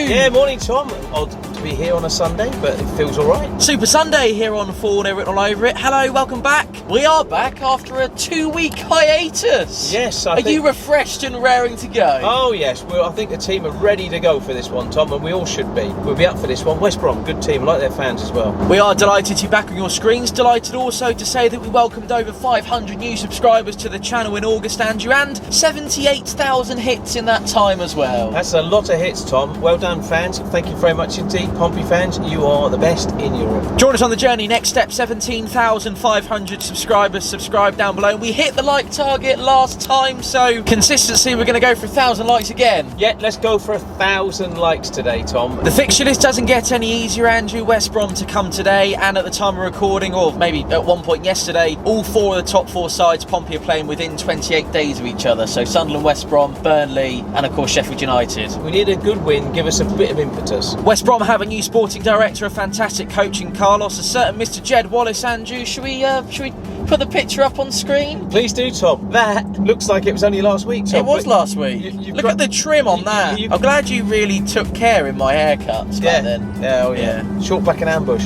afternoon. Yeah, morning, Tom. Odd to be here on a Sunday, but it feels all right. Super Sunday here on Fournilwrittenalloverit. Hello, welcome back. We are back after a 2-week hiatus. Yes, Are you refreshed and raring to go? Oh, yes. Well, I think the team are ready to go for this one, Tom, and we all should be. We'll be up for this one. West Brom, good team. I like their fans as well. We are delighted to be back on your screens. Delighted also to say that we welcomed over 500 new subscribers to the channel in August, Andrew, and 78,000 hits in that time as well. That's a lot of hits, Tom. Well done, fans. Thank you very much indeed. Pompey fans, you are the best in Europe. Join us on the journey. Next step, 17,500 subscribers. Subscribe down below. We hit the like target last time, so consistency, we're going to go for 1,000 likes again. Yeah, let's go for 1,000 likes today, Tom. The fixture list doesn't get any easier, Andrew. West Brom to come today, and at the time of recording, or maybe at one point yesterday, all 4 of the top 4 sides, Pompey, are playing within 28 days of each other. So Sunderland, West Brom, Burnley, and of course Sheffield United. We need a good win, give us a bit of impetus. West Brom have a new sporting director, a fantastic coach in Carlos, a certain Mr. Jed Wallace. Andrew, should we put the picture up on screen? Please do, Tom. That looks like it was only last week, Tom. It was last week. Look at the trim on that. I'm glad you really took care in my haircuts back then. Yeah, oh yeah. Short back and ambush.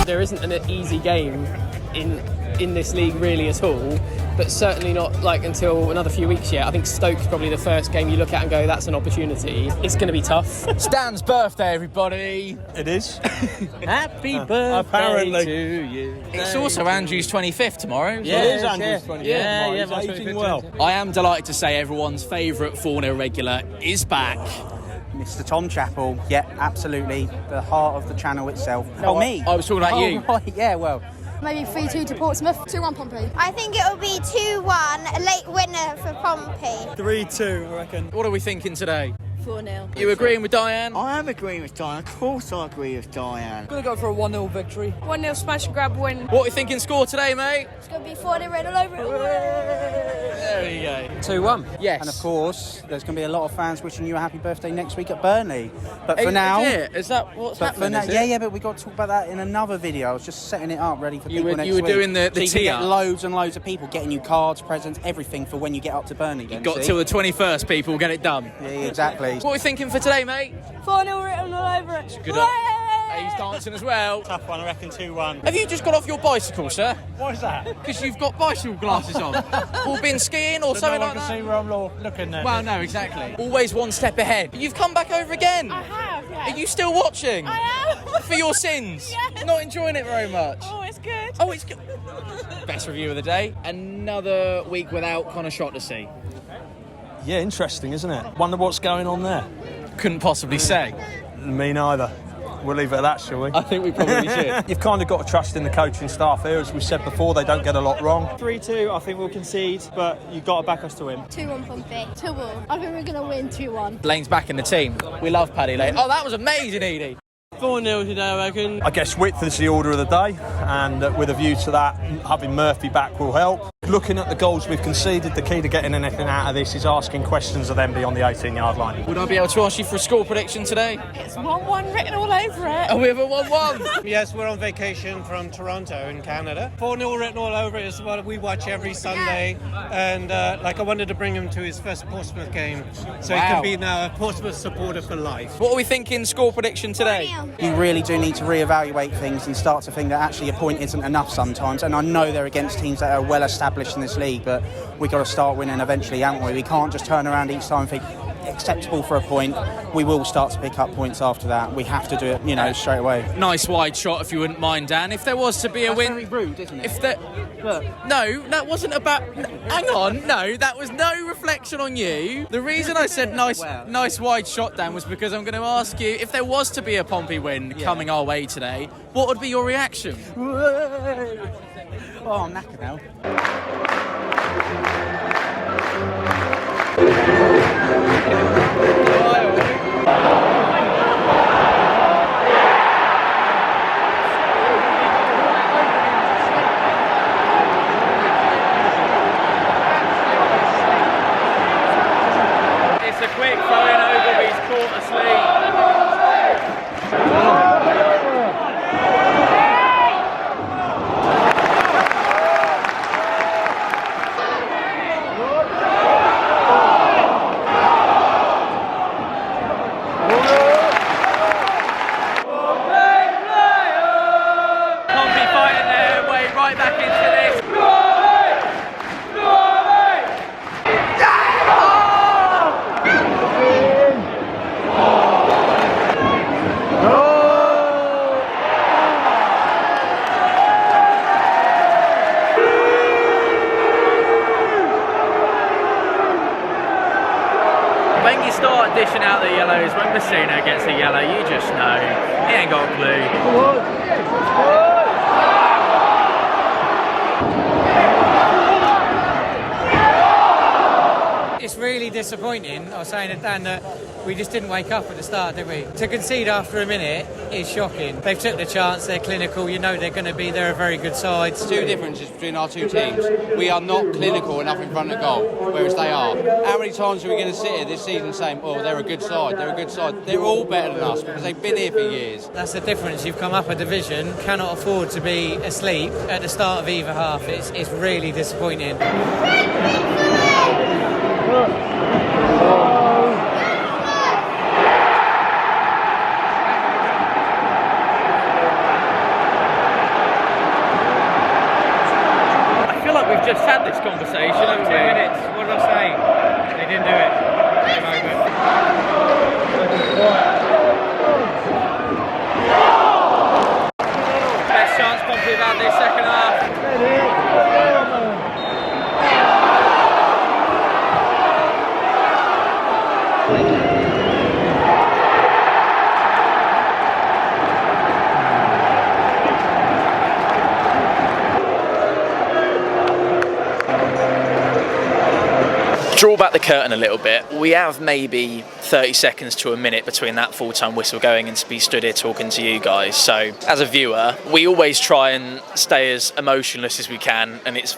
There isn't an easy game in this league really at all, but certainly not like until another few weeks yet. I think Stoke's probably the first game you look at and go, that's an opportunity. It's going to be tough. Stan's birthday, everybody. It is. Happy birthday apparently. to you. It's also Andrew's 25th tomorrow. Yeah, it is Andrew's 25th. Yeah, He's my aging well. I am delighted to say everyone's favourite 4-0 regular is back. Mr. Tom Chappell, yeah, absolutely. The heart of the channel itself. Me? I was talking about you. Right, yeah, well. Maybe 3-2 to Portsmouth, 2-1 Pompey. I think it'll be 2-1, a late winner for Pompey. 3-2, I reckon. What are we thinking today? 4-0. You agreeing with Diane? I am agreeing with Diane. Of course I agree with Diane. I'm going to go for a 1-0 victory. 1-0 smash and grab win. What are you thinking score today, mate? It's going to be 4-0 There we go. 2-1. Yes. And of course, there's going to be a lot of fans wishing you a happy birthday next week at Burnley. But Hey, for now... is that what's happening? Yeah, but we've got to talk about that in another video. I was just setting it up ready for people next week. You were doing the so you can tee get up. loads and loads of people getting you cards, presents, everything for when you get up to Burnley. You've got till the 21st, people, get it done. Yeah, exactly. What are we thinking for today, mate? 4-0 written all over it. Good luck. He's dancing as well. Tough one, I reckon 2-1. Have you just got off your bicycle, sir? Why is that? Because you've got bicycle glasses on. Or been skiing or something like No one can see that? where I'm looking there. Well, no, exactly. Always one step ahead. You've come back over again. I have, yeah. Are you still watching? I am. For your sins? Yes. Not enjoying it very much? Oh, it's good. Oh, it's good. Best review of the day. Another week without Connor Shaughnessy. Yeah, interesting, isn't it? Wonder what's going on there. Couldn't possibly say. Me neither. We'll leave it at that, shall we? I think we probably should. You've kind of got to trust in the coaching staff here. As we said before, they don't get a lot wrong. 3-2, I think we'll concede, but you've got to back us to win. 2-1 Pompey. 2-1. I think we're going to win 2-1. Lane's back in the team. We love Paddy Lane. Oh, that was amazing, Edie. 4-0 today, I reckon. I guess width is the order of the day, and with a view to that, having Murphy back will help. Looking at the goals we've conceded, the key to getting anything out of this is asking questions of them beyond the 18-yard line. Would I be able to ask you for a score prediction today? It's 1-1 written all over it. Oh, we have a 1-1. Yes, we're on vacation from Toronto in Canada. 4-0 written all over it is what we watch every Sunday. And I wanted to bring him to his first Portsmouth game, so he can be now a Portsmouth supporter for life. What are we thinking score prediction today? You really do need to reevaluate things and start to think that actually a point isn't enough sometimes. And I know they're against teams that are well established in this league, but we've got to start winning eventually, haven't we? We can't just turn around each time and think acceptable for a point. We will start to pick up points after that. We have to do it, straight away. Nice wide shot, if you wouldn't mind, Dan. If there was to be a win, very rude, isn't it? If there, no, that wasn't about. Hang on, no, that was no reflection on you. The reason I said nice wide shot, Dan, was because I'm going to ask you if there was to be a Pompey win coming our way today. What would be your reaction? Oh, I'm knackered now. It's a quick throwing over, but he's caught asleep. you start dishing out the yellows when Messina gets a yellow, you just know he ain't got a clue. It's really disappointing. I was saying to Dan that we just didn't wake up at the start, did we? To concede after a minute is shocking. They've took the chance, they're clinical, you know they're going to be, they're a very good side. Two differences between our two teams. We are not clinical enough in front of goal, whereas they are. How many times are we going to sit here this season saying, oh, they're a good side, they're a good side? They're all better than us because they've been here for years. That's the difference. You've come up a division, cannot afford to be asleep at the start of either half. It's really disappointing. I feel like we've just had this conversation, haven't we? 2 minutes. What did I say? They didn't do it. Best chance Pompey have had this second half. Draw back the curtain a little bit. We have maybe 30 seconds to a minute between that full-time whistle going and to be stood here talking to you guys. So as a viewer, we always try and stay as emotionless as we can, and it's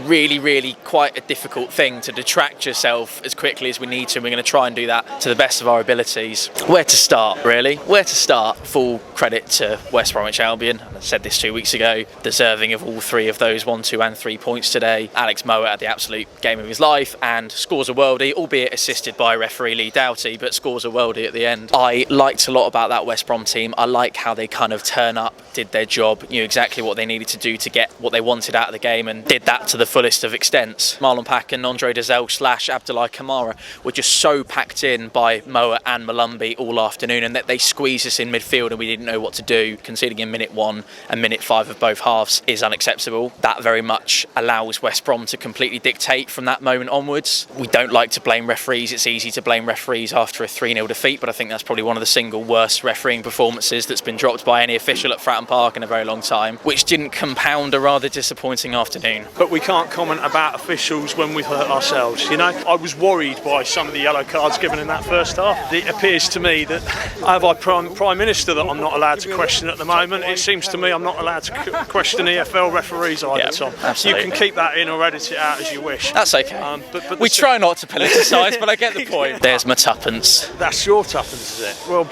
really quite a difficult thing to detract yourself as quickly as we need to, and we're going to try and do that to the best of our abilities. Where to start, really? Where to start? Full credit to West Bromwich Albion. I said this 2 weeks ago, deserving of all three of those 1, 2 and 3 points today. Alex Mowat had the absolute game of his life and scores a worldie, albeit assisted by referee Lee Doughty, but scores a worldie at the end. I liked a lot about that West Brom team. I like how they kind of turn up, did their job, knew exactly what they needed to do to get what they wanted out of the game, and did that to the fullest of extents. Marlon Pack and Andre Dazelle / Abdoulaye Kamara were just so packed in by Mowat and Malumbi all afternoon, and that they squeezed us in midfield and we didn't know what to do. Conceding in minute 1 and minute 5 of both halves is unacceptable. That very much allows West Brom to completely dictate from that moment onwards. We don't like to blame referees. It's easy to blame referees after a 3-0 defeat, but I think that's probably one of the single worst refereeing performances that's been dropped by any official at Fratton Park in a very long time, which didn't compound a rather disappointing afternoon. But we can't comment about officials when we've hurt ourselves, you know. I was worried by some of the yellow cards given in that first half. It appears to me that I have our Prime Minister that I'm not allowed to question at the moment. It seems to me I'm not allowed to question EFL referees either, Tom. Absolutely. You can keep that in or edit it out as you wish. That's okay. But we try not to politicise, but I get the point. There's my tuppence. That's your tuppence, is it? Well,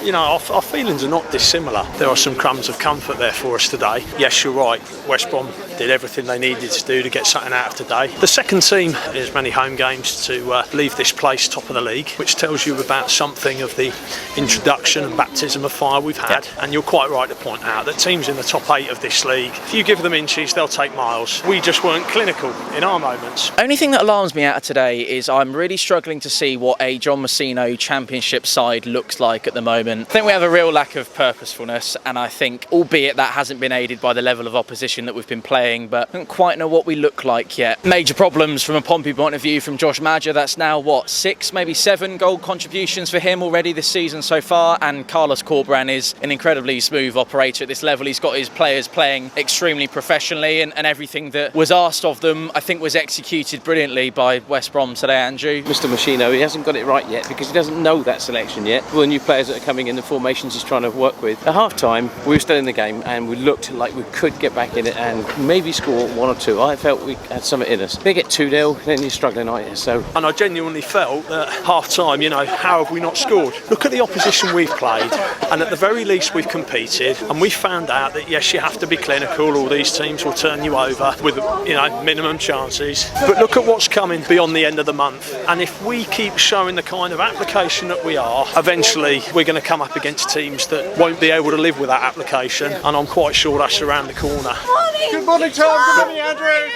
you know, our feelings are not dissimilar. There are some crumbs of comfort there for us today. Yes, you're right. West Brom did everything they needed to do to get something out of today. The second team has many home games to leave this place top of the league, which tells you about something of the introduction and baptism of fire we've had. And you're quite right to point out that teams in the top 8 of this league, if you give them inches, they'll take miles. We just weren't clinical in our moments. Only thing that alarms me out of today is I'm really struggling to see what a John Messina championship side looks like at the moment. I think we have a real lack of purposefulness, and I think, albeit that hasn't been aided by the level of opposition that we've been playing, but I don't quite know what we look like yet. Major problems from a Pompey point of view from Josh Madger. That's now, what, 6, maybe 7 goal contributions for him already this season so far, and Carlos Corberán is an incredibly smooth operator at this level. He's got his players playing extremely professionally, and everything that was asked of them, I think, was executed brilliantly by West Brom today, Andrew. Mr. Machino, he hasn't got it right yet because he doesn't know that selection yet. All the new players that are coming in, the formations he's trying to work with. At half time, we were still in the game and we looked like we could get back in it and maybe score 1 or 2. I felt we had something in us. They get 2-0, then you're struggling, aren't you? So, and I genuinely felt that half time, you know, how have we not scored? Look at the opposition we've played, and at the very least we've competed, and we found out that yes, you have to be clinical. All these teams will turn you over with, you know, minimum chances. But look at what's coming beyond the end of the month, and if we keep showing the kind of application that we are, eventually we're going to come up against teams that won't be able to live with that application, and I'm quite sure that's around the corner. Good morning, Tom. Good morning, Andrew.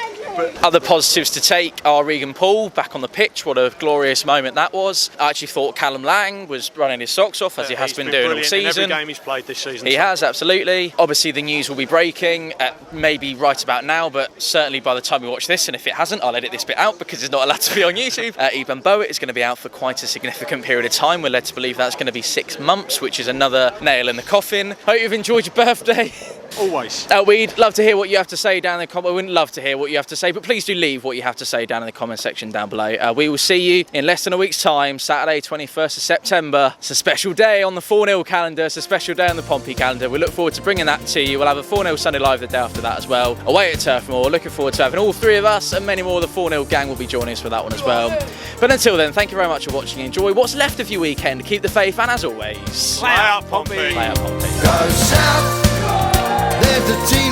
Other positives to take are Regan Paul back on the pitch. What a glorious moment that was. I actually thought Callum Lang was running his socks off, as he has been doing all season. In every game he's played this season. He has, absolutely. Obviously, the news will be breaking, maybe right about now, but certainly by the time we watch this, and if it hasn't, I'll edit this bit out because it's not allowed to be on YouTube. Iban Boet is going to be out for quite a significant period of time. We're led to believe that's going to be 6 months, which is another nail in the coffin. Hope you've enjoyed your birthday. Always. We'd love to hear what you have to say down in the comments. We wouldn't love to hear what you have to say, but please do leave what you have to say down in the comment section down below. We will see you in less than a week's time, Saturday 21st of September. It's a special day on the 4-0 calendar. It's a special day on the Pompey calendar. We look forward to bringing that to you. We'll have a 4-0 Sunday Live the day after that as well. Away at Turf Moor. Looking forward to having all 3 of us and many more of the 4-0 gang will be joining us for that one as well. But until then, thank you very much for watching. Enjoy what's left of your weekend. Keep the faith, and as always, Play out Pompey. Play out Pompey. Go south, there's the team.